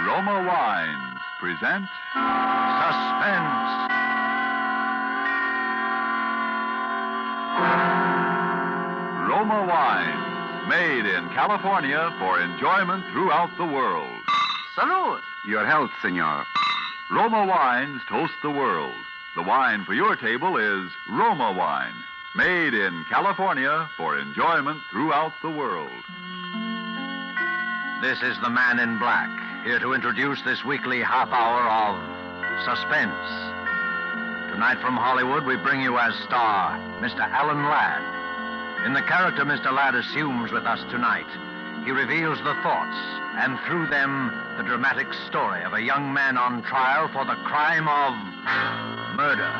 Roma Wines present Suspense. Roma Wines, made in California for enjoyment throughout the world. Salud. Your health, senor. Roma Wines toast the world. The wine for your table is Roma Wine, made in California for enjoyment throughout the world. This is the Man in Black, here to introduce this weekly half hour of Suspense. Tonight from Hollywood, we bring you as star Mr. Alan Ladd. In the character Mr. Ladd assumes with us tonight, he reveals the thoughts and through them the dramatic story of a young man on trial for the crime of murder.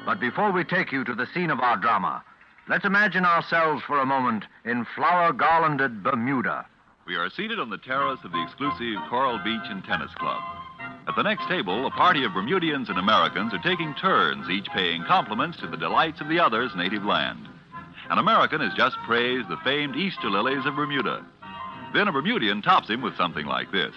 But before we take you to the scene of our drama, let's imagine ourselves for a moment in flower-garlanded Bermuda. We are seated on the terrace of the exclusive Coral Beach and Tennis Club. At the next table, a party of Bermudians and Americans are taking turns, each paying compliments to the delights of the other's native land. An American has just praised the famed Easter lilies of Bermuda. Then a Bermudian tops him with something like this.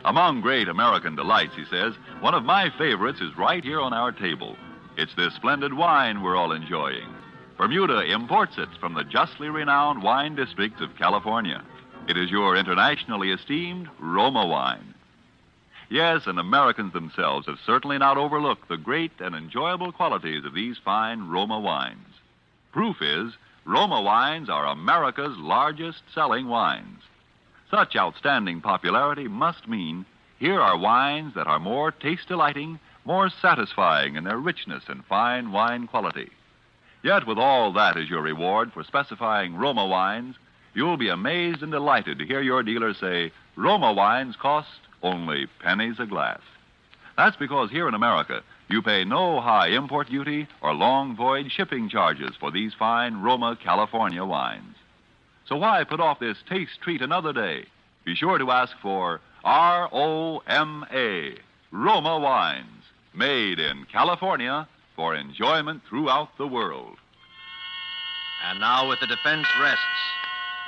Among great American delights, he says, one of my favorites is right here on our table. It's this splendid wine we're all enjoying. Bermuda imports it from the justly renowned wine districts of California. It is your internationally esteemed Roma wine. Yes, and Americans themselves have certainly not overlooked the great and enjoyable qualities of these fine Roma wines. Proof is, Roma wines are America's largest selling wines. Such outstanding popularity must mean here are wines that are more taste-delighting, more satisfying in their richness and fine wine quality. Yet with all that as your reward for specifying Roma wines, you'll be amazed and delighted to hear your dealer say, Roma wines cost only pennies a glass. That's because here in America, you pay no high import duty or long voyage shipping charges for these fine Roma California wines. So why put off this taste treat another day? Be sure to ask for R-O-M-A, Roma wines, made in California for enjoyment throughout the world. And now with the defense rests,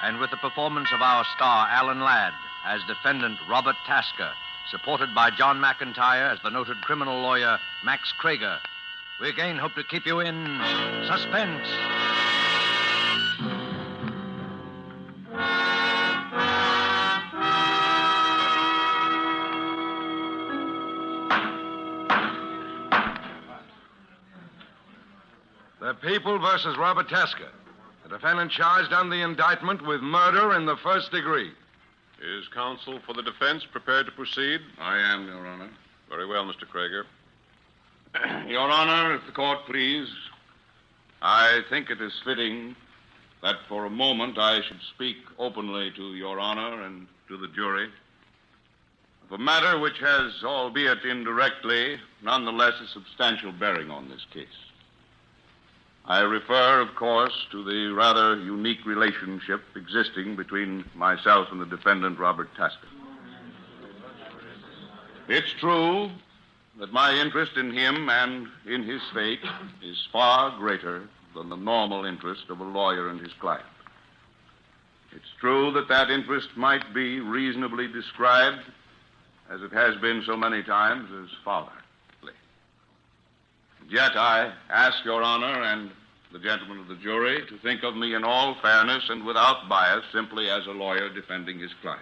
and with the performance of our star, Alan Ladd, as defendant Robert Tasker, supported by John McIntyre as the noted criminal lawyer Max Kraiger, we again hope to keep you in suspense. The People versus Robert Tasker. The defendant charged under the indictment with murder in the first degree. Is counsel for the defense prepared to proceed? I am, Your Honor. Very well, Mr. Kraiger. Your Honor, if the court please, I think it is fitting that for a moment I should speak openly to Your Honor and to the jury of a matter which has, albeit indirectly, nonetheless a substantial bearing on this case. I refer, of course, to the rather unique relationship existing between myself and the defendant, Robert Tasker. It's true that my interest in him and in his fate is far greater than the normal interest of a lawyer and his client. It's true that that interest might be reasonably described, as it has been so many times, as fatherly. Yet I ask Your Honor and the gentlemen of the jury to think of me in all fairness and without bias, simply as a lawyer defending his client.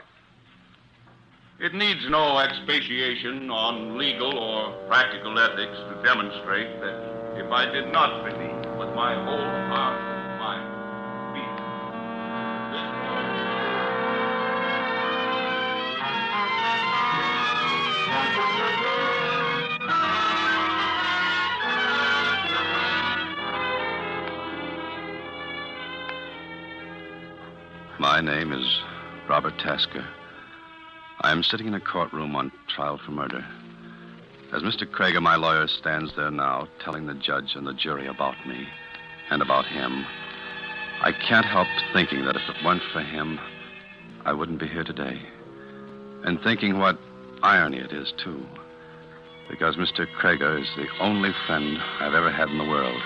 It needs no expatiation on legal or practical ethics to demonstrate that if I did not believe with my whole heart and mind, My name is Robert Tasker. I am sitting in a courtroom on trial for murder. As Mr. Kraiger, my lawyer, stands there now, telling the judge and the jury about me and about him, I can't help thinking that if it weren't for him, I wouldn't be here today. And thinking what irony it is, too. Because Mr. Kraiger is the only friend I've ever had in the world.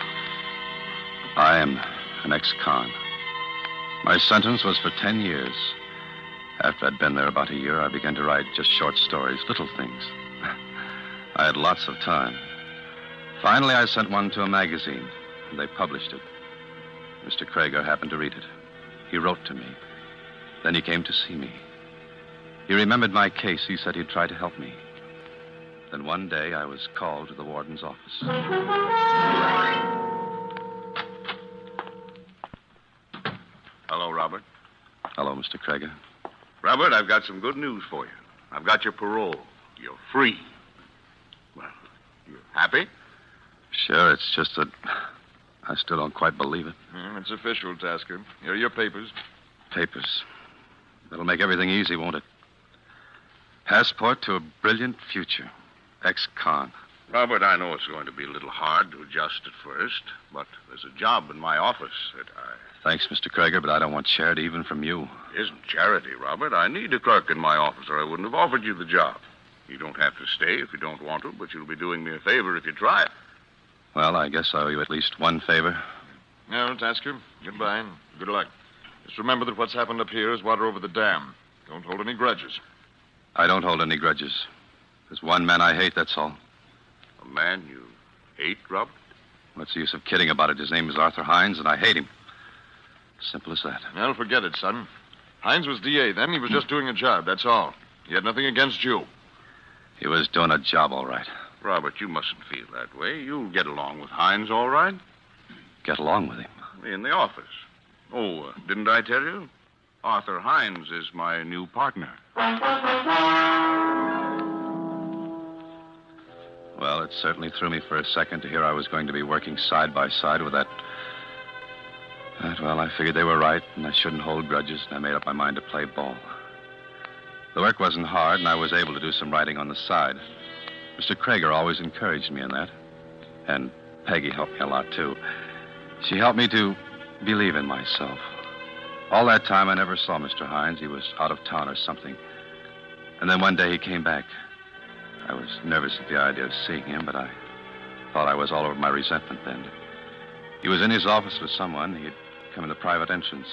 I am an ex-con. My sentence was for 10 years. After I'd been there about a year, I began to write just short stories, little things. I had lots of time. Finally, I sent one to a magazine, and they published it. Mr. Kraiger happened to read it. He wrote to me. Then he came to see me. He remembered my case. He said he'd try to help me. Then one day, I was called to the warden's office. Hello, Robert. Hello, Mr. Kraiger. Robert, I've got some good news for you. I've got your parole. You're free. Well, you're happy? Sure, it's just that I still don't quite believe it. It's official, Tasker. Here are your papers. Papers. That'll make everything easy, won't it? Passport to a brilliant future. Ex-con. Robert, I know it's going to be a little hard to adjust at first, but there's a job in my office that Thanks, Mr. Kraiger, but I don't want charity even from you. Isn't charity, Robert. I need a clerk in my office, or I wouldn't have offered you the job. You don't have to stay if you don't want to, but you'll be doing me a favor if you try it. Well, I guess I owe you at least one favor. No, Tasker. Goodbye and good luck. Just remember that what's happened up here is water over the dam. Don't hold any grudges. I don't hold any grudges. There's one man I hate, that's all. A man you hate, Robert? What's the use of kidding about it? His name is Arthur Hines, and I hate him. Simple as that. Well, forget it, son. Hines was DA then. He was just doing a job, that's all. He had nothing against you. He was doing a job, all right. Robert, you mustn't feel that way. You'll get along with Hines all right. Get along with him. In the office. Oh, didn't I tell you? Arthur Hines is my new partner. Well, it certainly threw me for a second to hear I was going to be working side by side with that. Well, I figured they were right, and I shouldn't hold grudges, and I made up my mind to play ball. The work wasn't hard, and I was able to do some writing on the side. Mr. Kraiger always encouraged me in that. And Peggy helped me a lot, too. She helped me to believe in myself. All that time, I never saw Mr. Hines. He was out of town or something. And then one day he came back. I was nervous at the idea of seeing him, but I thought I was all over my resentment then. He was in his office with someone. He had come in the private entrance.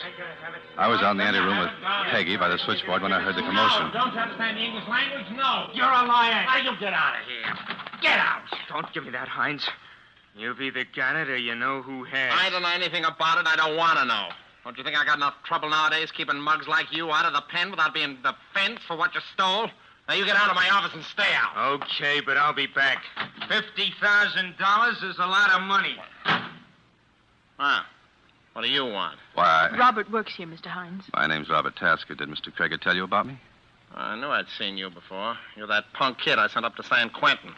I was out in the anteroom with Peggy by the switchboard when I heard the commotion. No, don't you understand the English language? No. You're a liar. Now, you get out of here. Get out. Don't give me that, Hines. You've either got it or you know who has. I don't know anything about it. I don't want to know. Don't you think I got enough trouble nowadays keeping mugs like you out of the pen without being defensed for what you stole? Now, you get out of my office and stay out. Okay, but I'll be back. $50,000 is a lot of money. Huh. What do you want? Why, Robert works here, Mr. Hines. my name's Robert Tasker. Did Mr. Kraiger tell you about me? I knew I'd seen you before. You're that punk kid I sent up to San Quentin.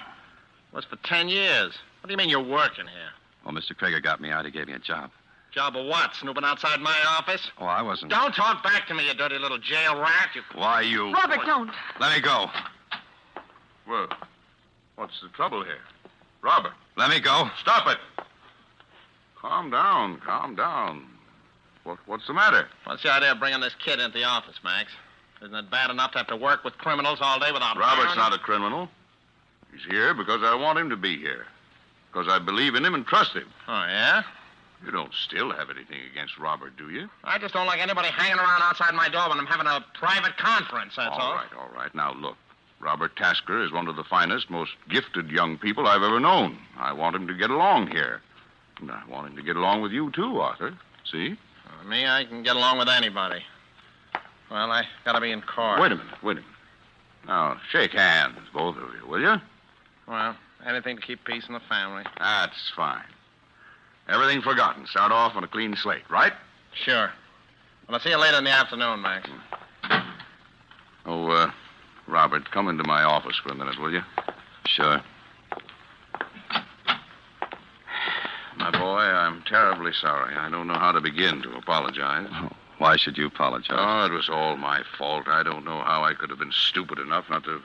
Was for 10 years. What do you mean you're working here? Well, Mr. Kraiger got me out. He gave me a job. Job of what? Snooping outside my office? Oh, I wasn't. Don't talk back to me, you dirty little jail rat. Why, you... Robert, don't. Let me go. Well, what's the trouble here? Robert, Let me go. stop it. Calm down, calm down. What's the matter? What's the idea of bringing this kid into the office, Max? Isn't it bad enough to have to work with criminals all day without... Robert's not a criminal. He's here because I want him to be here. Because I believe in him and trust him. Oh, yeah? You don't still have anything against Robert, do you? I just don't like anybody hanging around outside my door when I'm having a private conference, that's all. All right. Now, look. Robert Tasker is one of the finest, most gifted young people I've ever known. I want him to get along here. And I want him to get along with you, too, Arthur. See? Me, I can get along with anybody. Well, I gotta be in court. Wait a minute. Now, shake hands, both of you, will you? Well, anything to keep peace in the family. That's fine. Everything forgotten. Start off on a clean slate, right? Sure. Well, I'll see you later in the afternoon, Max. Oh, Robert, come into my office for a minute, will you? Sure. My boy, I'm terribly sorry. I don't know how to begin to apologize. Oh, why should you apologize? Oh, it was all my fault. I don't know how I could have been stupid enough not to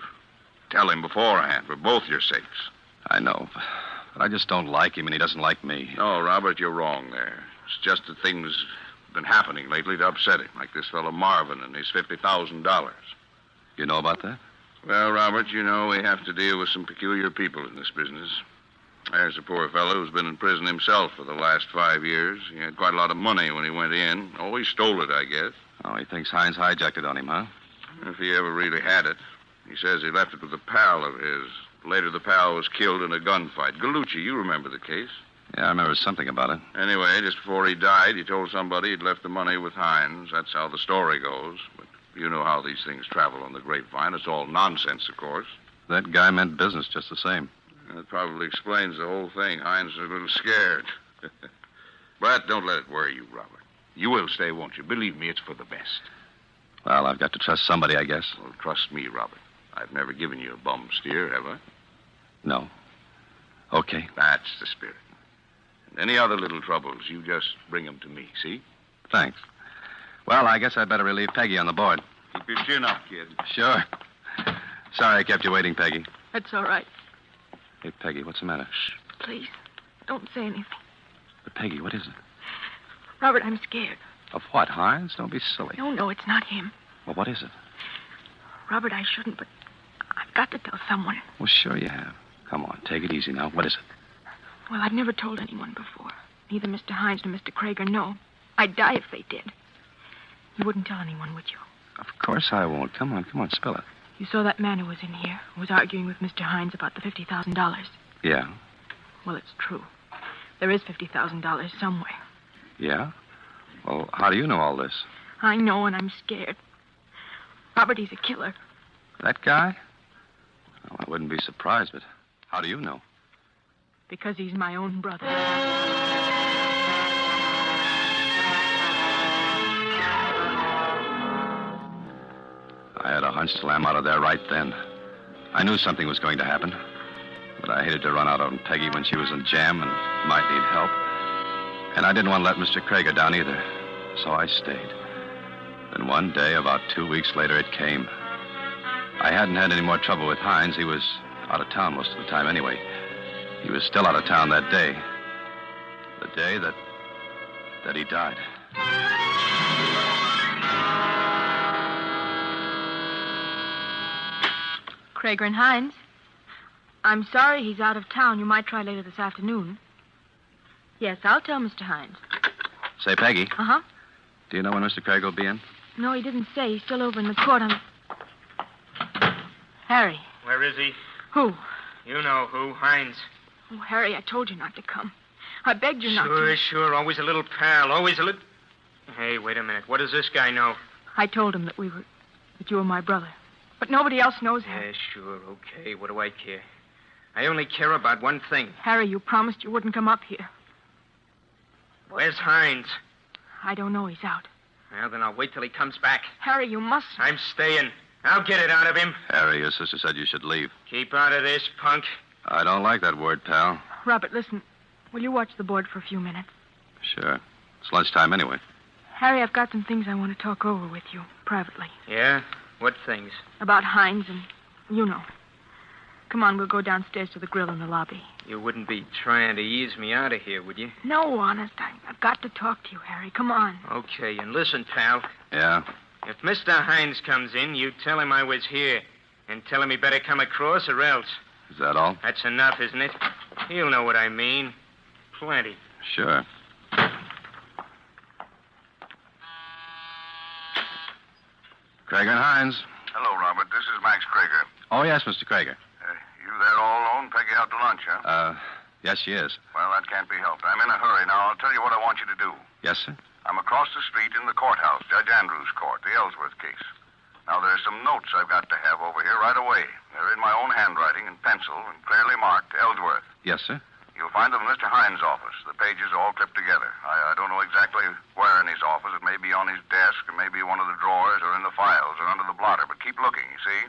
tell him beforehand, for both your sakes. I know, but I just don't like him, and he doesn't like me. No, Robert, you're wrong there. It's just that things have been happening lately to upset him, like this fellow Marvin and his $50,000. You know about that? Well, Robert, you know we have to deal with some peculiar people in this business. There's a poor fellow who's been in prison himself for the last 5 years. He had quite a lot of money when he went in. Oh, he stole it, I guess. Oh, he thinks Hines hijacked it on him, huh? If he ever really had it. He says he left it with a pal of his. Later, the pal was killed in a gunfight. Gallucci, you remember the case. Yeah, I remember something about it. Anyway, just before he died, he told somebody he'd left the money with Hines. That's how the story goes. But you know how these things travel on the grapevine. It's all nonsense, of course. That guy meant business just the same. That probably explains the whole thing. Hines is a little scared. But don't let it worry you, Robert. You will stay, won't you? Believe me, it's for the best. Well, I've got to trust somebody, I guess. Well, trust me, Robert. I've never given you a bum steer, have I? No. Okay. That's the spirit. And any other little troubles, you just bring them to me, see? Thanks. Well, I guess I'd better relieve Peggy on the board. Keep your chin up, kid. Sure. Sorry I kept you waiting, Peggy. That's all right. Hey, Peggy, what's the matter? Shh, please. Don't say anything. But, Peggy, what is it? Robert, I'm scared. Of what, Hines? Don't be silly. No, it's not him. Well, what is it? Robert, I shouldn't, but I've got to tell someone. Well, sure you have. Come on, take it easy now. What is it? Well, I've never told anyone before. Neither Mr. Hines nor Mr. Kraiger know. I'd die if they did. You wouldn't tell anyone, would you? Of course I won't. Come on, spill it. You saw that man who was in here, who was arguing with Mr. Hines about the $50,000. Yeah. Well, it's true. There is $50,000 somewhere. Yeah? Well, how do you know all this? I know, and I'm scared. Robert, he's a killer. That guy? Well, I wouldn't be surprised, but how do you know? Because he's my own brother. I had a hunch till I'm out of there right then. I knew something was going to happen. But I hated to run out on Peggy when she was in jam and might need help. And I didn't want to let Mr. Kraiger down either. So I stayed. Then one day, about 2 weeks later, it came. I hadn't had any more trouble with Hines. He was out of town most of the time anyway. He was still out of town that day. The day that he died. Kraiger and Hines. I'm sorry he's out of town. You might try later this afternoon. Yes, I'll tell Mr. Hines. Say, Peggy. Uh-huh. Do you know when Mr. Kraiger will be in? No, he didn't say. He's still over in the court on... Harry. Where is he? Who? You know who, Hines. Oh, Harry, I told you not to come. I begged you not to. Sure. Always a little pal. Always a little... Hey, wait a minute. What does this guy know? I told him that you were my brother. But nobody else knows him. Yeah, sure, okay. What do I care? I only care about one thing. Harry, you promised you wouldn't come up here. Where's Hines? I don't know. He's out. Well, then I'll wait till he comes back. Harry, you must... I'm staying. I'll get it out of him. Harry, your sister said you should leave. Keep out of this, punk. I don't like that word, pal. Robert, listen. Will you watch the board for a few minutes? Sure. It's lunchtime anyway. Harry, I've got some things I want to talk over with you, privately. Yeah? What things? About Hines and... you know. Come on, we'll go downstairs to the grill in the lobby. You wouldn't be trying to ease me out of here, would you? No, honest. I've got to talk to you, Harry. Come on. Okay, and listen, pal. Yeah? If Mr. Hines comes in, you tell him I was here. And tell him he better come across or else. Is that all? That's enough, isn't it? He'll know what I mean. Plenty. Sure. Kraiger and Hines. Hello, Robert. This is Max Kraiger. Oh, yes, Mr. Kraiger. You there all alone? Peggy out to lunch, huh? Yes, she is. Well, that can't be helped. I'm in a hurry now. I'll tell you what I want you to do. Yes, sir? I'm across the street in the courthouse, Judge Andrews' court, the Ellsworth case. Now, there's some notes I've got to have over here right away. They're in my own handwriting in pencil and clearly marked Ellsworth. Yes, sir. You'll find them in Mr. Hines' office. The pages are all clipped together. I don't know exactly where in his office. It may be on his desk, or maybe one of the drawers, or in the files, or under the blotter. But keep looking, you see?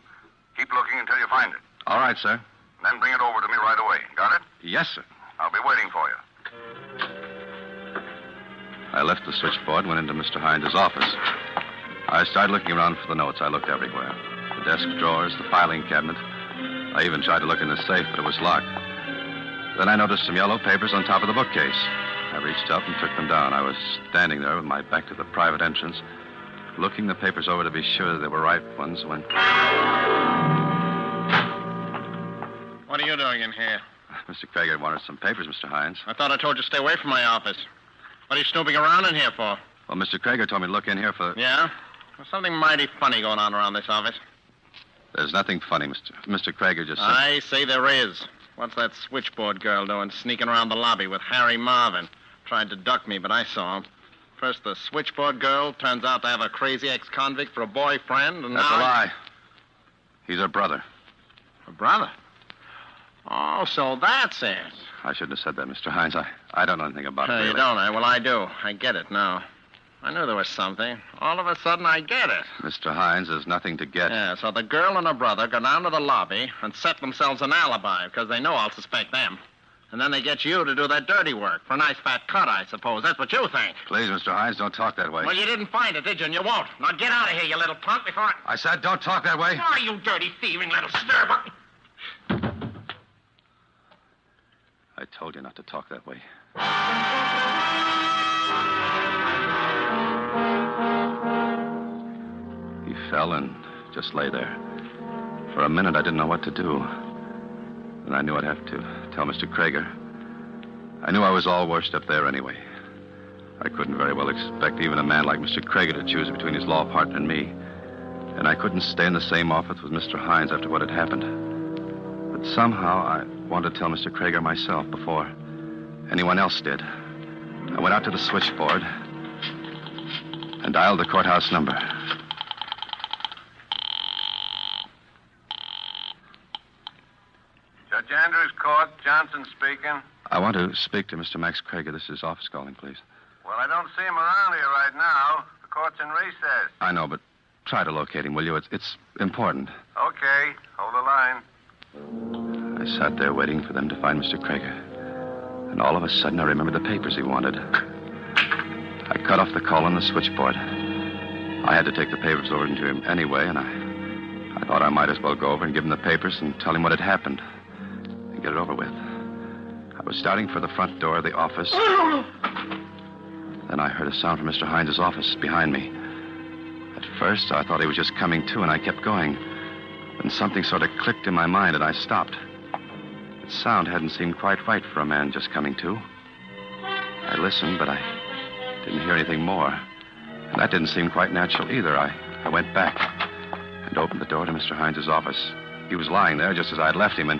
Keep looking until you find it. All right, sir. And then bring it over to me right away. Got it? Yes, sir. I'll be waiting for you. I left the switchboard, went into Mr. Hines' office. I started looking around for the notes. I looked everywhere. The desk drawers, the filing cabinet. I even tried to look in the safe, but it was locked. Then I noticed some yellow papers on top of the bookcase. I reached up and took them down. I was standing there with my back to the private entrance, looking the papers over to be sure that they were right ones when... What are you doing in here? Mr. Kraiger wanted some papers, Mr. Hines. I thought I told you to stay away from my office. What are you snooping around in here for? Well, Mr. Kraiger told me to look in here for... Yeah? Something mighty funny going on around this office. There's nothing funny, Mr. Kraiger just said. I say there is. What's that switchboard girl doing sneaking around the lobby with Harry Marvin? Tried to duck me, but I saw him. First, the switchboard girl turns out to have a crazy ex-convict for a boyfriend, and That's now... a lie. He's her brother. Her brother? Oh, so that's it. I shouldn't have said that, Mr. Hines. I don't know anything about it, really. You don't, eh? Well, I do. I get it now. I knew there was something. All of a sudden, I get it. Mr. Hines, there's nothing to get. Yeah, so the girl and her brother go down to the lobby and set themselves an alibi because they know I'll suspect them. And then they get you to do their dirty work for a nice fat cut, I suppose. That's what you think. Please, Mr. Hines, don't talk that way. Well, you didn't find it, did you? And you won't. Now get out of here, you little punk, before I... I said don't talk that way. Oh, you dirty, thieving little stirbuck. I told you not to talk that way. He fell and just lay there. For a minute, I didn't know what to do. And I knew I'd have to tell Mr. Kraiger. I knew I was all washed up there anyway. I couldn't very well expect even a man like Mr. Kraiger to choose between his law partner and me. And I couldn't stay in the same office with Mr. Hines after what had happened. But somehow I wanted to tell Mr. Kraiger myself before anyone else did. I went out to the switchboard and dialed the courthouse number. Judge Andrews' court, Johnson speaking. I want to speak to Mr. Max Kraiger. This is office calling, please. Well, I don't see him around here right now. The court's in recess. I know, but try to locate him, will you? It's important. Okay, hold the line. I sat there waiting for them to find Mr. Kraiger. And all of a sudden, I remembered the papers he wanted. I cut off the call on the switchboard. I had to take the papers over to him anyway, and I thought I might as well go over and give him the papers and tell him what had happened and get it over with. I was starting for the front door of the office. Then I heard a sound from Mr. Hines' office behind me. At first, I thought he was just coming to, and I kept going. Then something sort of clicked in my mind, and I stopped. The sound hadn't seemed quite right for a man just coming to. I listened, but I didn't hear anything more. And that didn't seem quite natural either. I went back and opened the door to Mr. Hines' office. He was lying there just as I had left him, and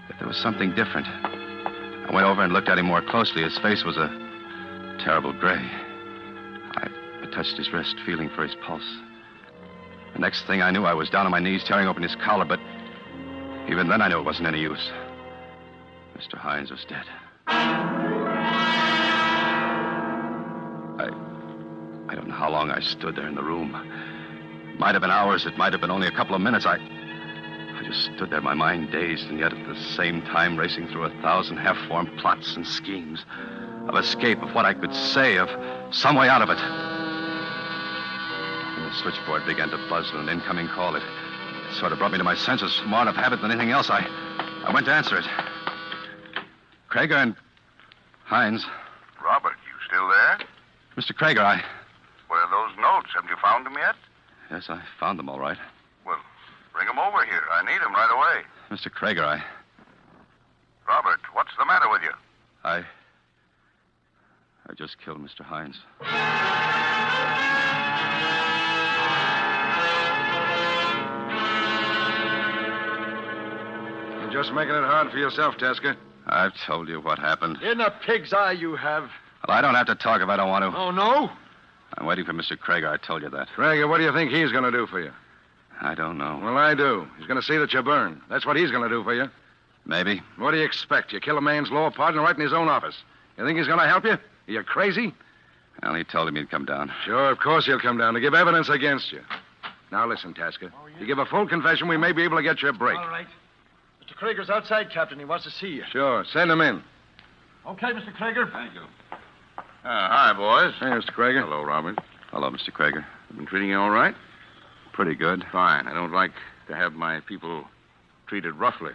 if there was something different. I went over and looked at him more closely. His face was a terrible gray. I touched his wrist, feeling for his pulse. The next thing I knew, I was down on my knees, tearing open his collar, but even then I knew it wasn't any use. Mr. Hines was dead. I don't know how long I stood there in the room. It might have been hours. It might have been only a couple of minutes. I just stood there, my mind dazed, and yet at the same time racing through 1,000 half-formed plots and schemes of escape, of what I could say, of some way out of it. And the switchboard began to buzz with an incoming call. It sort of brought me to my senses, more out of habit than anything else. I went to answer it. Kraiger and Hines. Robert, you still there? Mr. Kraiger, Where are those notes? Haven't you found them yet? Yes, I found them all right. Well, bring them over here. I need them right away. Mr. Kraiger, Robert, what's the matter with you? I just killed Mr. Hines. You're just making it hard for yourself, Tasker. I've told you what happened. In a pig's eye you have. Well, I don't have to talk if I don't want to. Oh, no? I'm waiting for Mr. Kraiger. I told you that. Kraiger, what do you think he's going to do for you? I don't know. Well, I do. He's going to see that you burn. That's what he's going to do for you. Maybe. What do you expect? You kill a man's law partner right in his own office. You think he's going to help you? Are you crazy? Well, he told him he'd come down. Sure, of course he'll come down to give evidence against you. Now, listen, Tasker. You give a full confession, we may be able to get you a break. All right. Mr. Kraiger's outside, Captain. He wants to see you. Sure. Send him in. Okay, Mr. Kraiger. Thank you. Hi, boys. Hey, Mr. Kraiger. Hello, Robert. Hello, Mr. Kraiger. I've been treating you all right? Pretty good. Fine. I don't like to have my people treated roughly.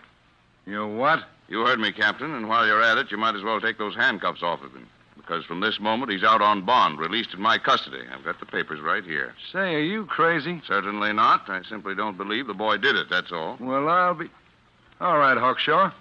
You what? You heard me, Captain, and while you're at it, you might as well take those handcuffs off of him. Because from this moment, he's out on bond, released in my custody. I've got the papers right here. Say, are you crazy? Certainly not. I simply don't believe the boy did it, that's all. Well, I'll be... All right, Hawkshaw.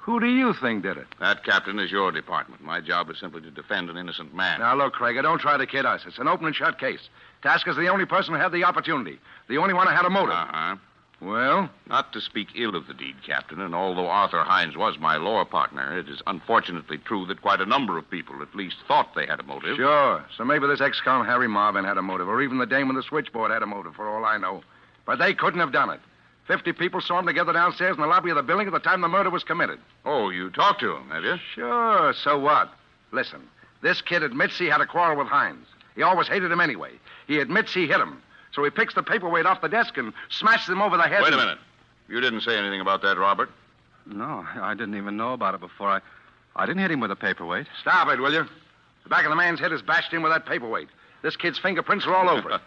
Who do you think did it? That, Captain, is your department. My job is simply to defend an innocent man. Now, look, Kraiger, don't try to kid us. It's an open and shut case. Tasker's the only person who had the opportunity. The only one who had a motive. Uh-huh. Well? Not to speak ill of the deed, Captain, and although Arthur Hines was my law partner, it is unfortunately true that quite a number of people at least thought they had a motive. Sure. So maybe this ex-con Harry Marvin had a motive, or even the dame with the switchboard had a motive, for all I know. But they couldn't have done it. 50 people saw him together downstairs in the lobby of the building at the time the murder was committed. Oh, you talked to him, have you? Sure. So what? Listen, this kid admits he had a quarrel with Hines. He always hated him anyway. He admits he hit him. So he picks the paperweight off the desk and smashes him over the head. Wait a minute. You didn't say anything about that, Robert. No, I didn't even know about it before. I didn't hit him with a paperweight. Stop it, will you? The back of the man's head is bashed in with that paperweight. This kid's fingerprints are all over it.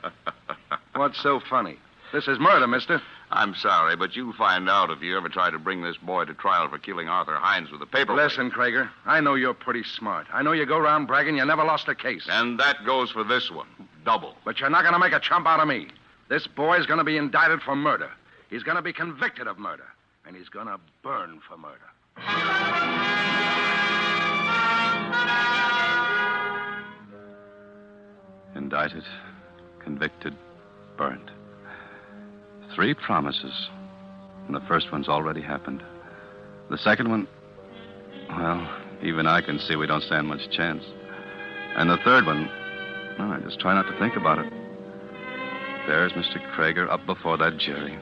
What's so funny? This is murder, mister. I'm sorry, but you'll find out if you ever try to bring this boy to trial for killing Arthur Hines with a paperweight. Listen, Kraiger, I know you're pretty smart. I know you go around bragging you never lost a case. And that goes for this one. Double. But you're not going to make a chump out of me. This boy's going to be indicted for murder. He's going to be convicted of murder. And he's going to burn for murder. Indicted, convicted, burned. 3 promises. And the first one's already happened. The second one, well, even I can see we don't stand much chance. And the third one, well, I just try not to think about it. There's Mr. Kraiger up before that jury,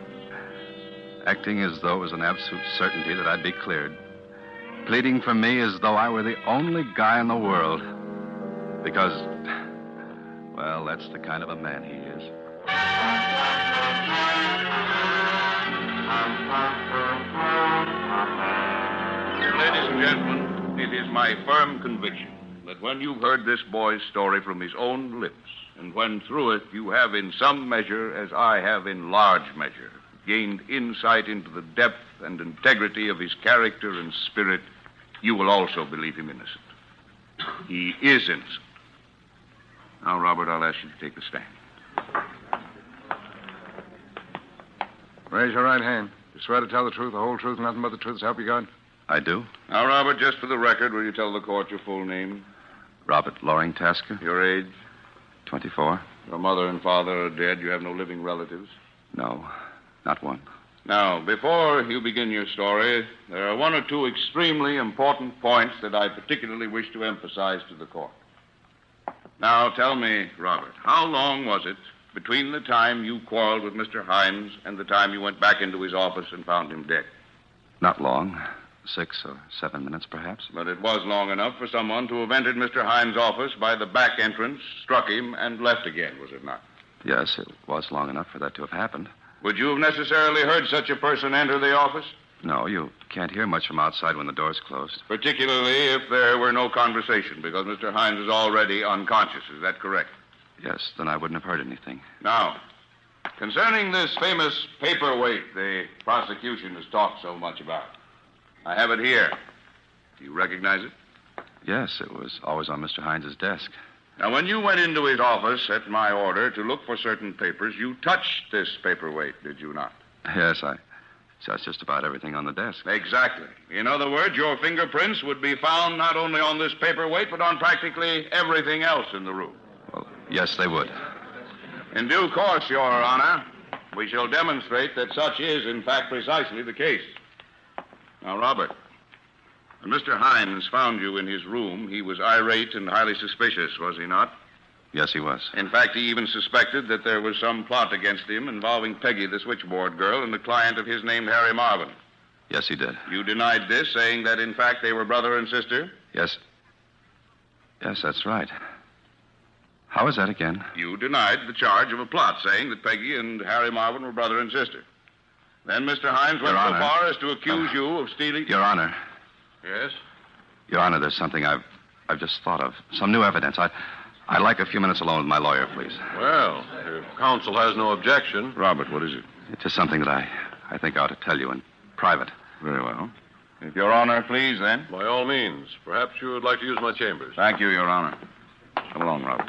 acting as though it was an absolute certainty that I'd be cleared, pleading for me as though I were the only guy in the world. Because, well, that's the kind of a man he is. Ladies and gentlemen, it is my firm conviction that when you've heard this boy's story from his own lips, and when through it you have in some measure, as I have in large measure, gained insight into the depth and integrity of his character and spirit, you will also believe him innocent. He is innocent. Now, Robert, I'll ask you to take the stand. Raise your right hand. You swear to tell the truth, the whole truth, nothing but the truth, so help you God? I do. Now, Robert, just for the record, will you tell the court your full name? Robert Loring Tasker. Your age? 24. Your mother and father are dead. You have no living relatives? No, not one. Now, before you begin your story, there are 1 or 2 extremely important points that I particularly wish to emphasize to the court. Now, tell me, Robert, how long was it between the time you quarreled with Mr. Hines and the time you went back into his office and found him dead? Not long. 6 or 7 minutes, perhaps. But it was long enough for someone to have entered Mr. Hines' office by the back entrance, struck him, and left again, was it not? Yes, it was long enough for that to have happened. Would you have necessarily heard such a person enter the office? No, you can't hear much from outside when the door's closed. Particularly if there were no conversation, because Mr. Hines is already unconscious. Is that correct? Yes, then I wouldn't have heard anything. Now, concerning this famous paperweight the prosecution has talked so much about, I have it here. Do you recognize it? Yes, it was always on Mr. Hines's desk. Now, when you went into his office at my order to look for certain papers, you touched this paperweight, did you not? Yes, that's just about everything on the desk. Exactly. In other words, your fingerprints would be found not only on this paperweight, but on practically everything else in the room. Well, yes, they would. In due course, Your Honor, we shall demonstrate that such is, in fact, precisely the case. Now, Robert, when Mr. Hines found you in his room, he was irate and highly suspicious, was he not? Yes, he was. In fact, he even suspected that there was some plot against him involving Peggy, the switchboard girl, and a client of his named Harry Marvin. Yes, he did. You denied this, saying that, in fact, they were brother and sister? Yes. Yes, that's right. How is that again? You denied the charge of a plot, saying that Peggy and Harry Marvin were brother and sister. Then Mr. Hines went so far as to accuse you of stealing... Your Honor. Yes? Your Honor, there's something I've just thought of. Some new evidence. I'd like a few minutes alone with my lawyer, please. Well, if counsel has no objection. Robert, what is it? It's just something that I think I ought to tell you in private. Very well. If Your Honor, please, then. By all means. Perhaps you would like to use my chambers. Thank you, Your Honor. Come along, Robert.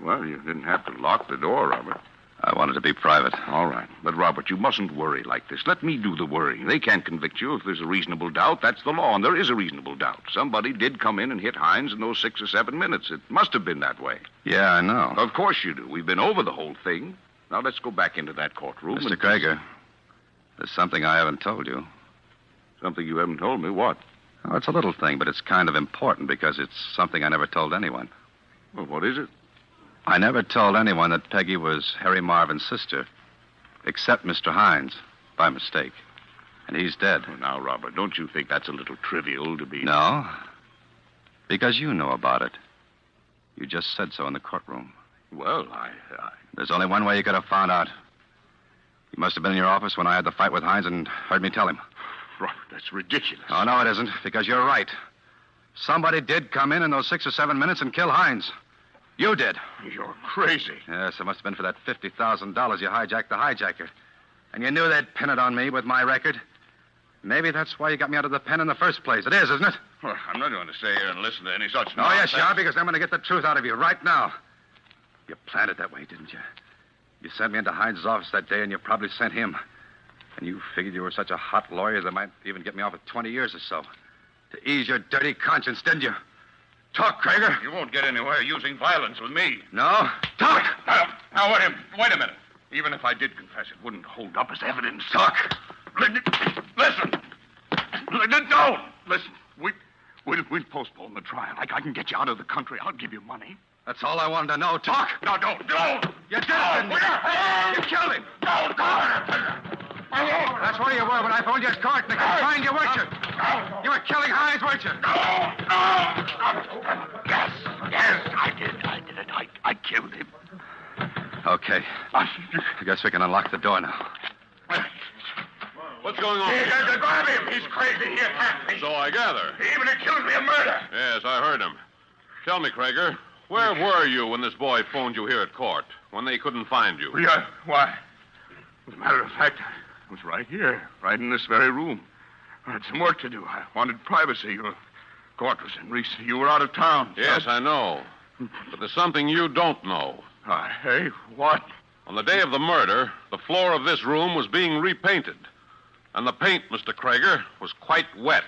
Well, you didn't have to lock the door, Robert. I wanted to be private. All right. But, Robert, you mustn't worry like this. Let me do the worrying. They can't convict you if there's a reasonable doubt. That's the law, and there is a reasonable doubt. Somebody did come in and hit Hines in those 6 or 7 minutes. It must have been that way. Yeah, I know. Of course you do. We've been over the whole thing. Now, let's go back into that courtroom. Mr. Kraiger, there's something I haven't told you. Something you haven't told me? What? Oh, it's a little thing, but it's kind of important because it's something I never told anyone. Well, what is it? I never told anyone that Peggy was Harry Marvin's sister, except Mr. Hines, by mistake. And he's dead. Well, now, Robert, don't you think that's a little trivial to be... No, because you know about it. You just said so in the courtroom. Well, There's only one way you could have found out. You must have been in your office when I had the fight with Hines and heard me tell him. Robert, that's ridiculous. Oh, no, it isn't, because you're right. Somebody did come in those 6 or 7 minutes and kill Hines. You did. You're crazy. Yes, it must have been for that $50,000 you hijacked the hijacker. And you knew they'd pin it on me with my record. Maybe that's why you got me out of the pen in the first place. It is, isn't it? Well, I'm not going to stay here and listen to any such Oh, yes, you are, because I'm going to get the truth out of you right now. You planned it that way, didn't you? You sent me into Hines' office that day, and you probably sent him. And you figured you were such a hot lawyer that might even get me off with 20 years or so. To ease your dirty conscience, didn't you? Talk, Kraiger. You won't get anywhere using violence with me. No? Talk! Now, wait a minute. Even if I did confess, it wouldn't hold up as evidence. Talk! Listen. Don't. Listen. We'll postpone the trial. I can get you out of the country. I'll give you money. That's all I wanted to know. Talk! No, don't. You did it, didn't you? You killed him. That's where you were when I phoned you at court, and they could find you, weren't you? You were killing Hines, weren't you? Yes, I did it. I killed him. Okay. I guess we can unlock the door now. What's going on? Grab him. He's crazy. He attacked me. So I gather. He even accused me of murder. Yes, I heard him. Tell me, Kraiger, where were you when this boy phoned you here at court? When they couldn't find you? Yeah, why? As a matter of fact, I was right here, right in this very room. I had some work to do. I wanted privacy. Your court was in recess. You were out of town. Yes, I know. But there's something you don't know. Hey, what? On the day of the murder, the floor of this room was being repainted. And the paint, Mr. Kraiger, was quite wet.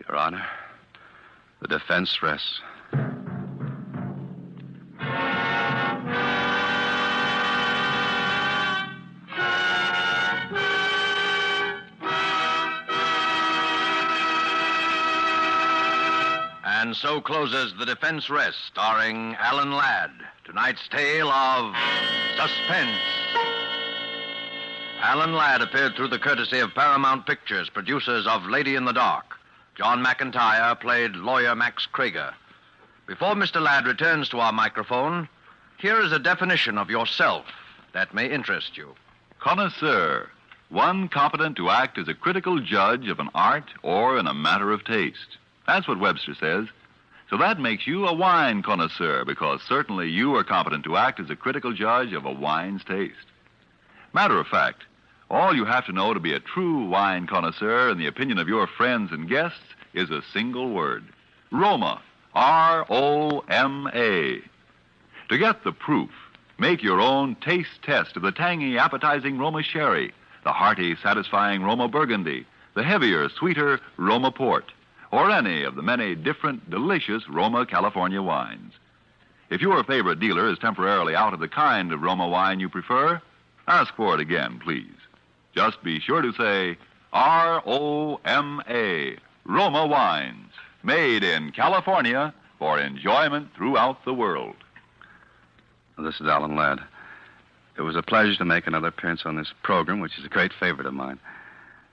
Your Honor, the defense rests. And so closes The Defense Rest, starring Alan Ladd. Tonight's tale of Suspense. Alan Ladd appeared through the courtesy of Paramount Pictures, producers of Lady in the Dark. John McIntyre played lawyer Max Kraiger. Before Mr. Ladd returns to our microphone, here is a definition of yourself that may interest you. Connoisseur, one competent to act as a critical judge of an art or in a matter of taste. That's what Webster says. So that makes you a wine connoisseur, because certainly you are competent to act as a critical judge of a wine's taste. Matter of fact, all you have to know to be a true wine connoisseur in the opinion of your friends and guests is a single word. Roma. R-O-M-A. To get the proof, make your own taste test of the tangy, appetizing Roma Sherry, the hearty, satisfying Roma Burgundy, the heavier, sweeter Roma Port, or any of the many different, delicious Roma California wines. If your favorite dealer is temporarily out of the kind of Roma wine you prefer, ask for it again, please. Just be sure to say R-O-M-A, Roma Wines, made in California for enjoyment throughout the world. This is Alan Ladd. It was a pleasure to make another appearance on this program, which is a great favorite of mine.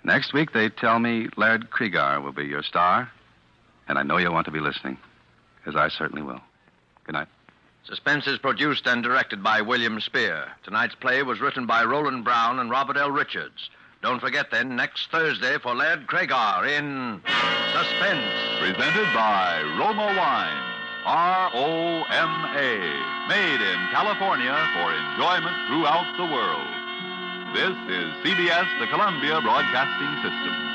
Next week, they tell me Laird Krieger will be your star, and I know you'll want to be listening, because I certainly will. Good night. Suspense is produced and directed by William Spear. Tonight's play was written by Roland Brown and Robert L. Richards. Don't forget, then, next Thursday for Laird Kraiger in Suspense. Presented by Roma Wines, R-O-M-A, made in California for enjoyment throughout the world. This is CBS, the Columbia Broadcasting System.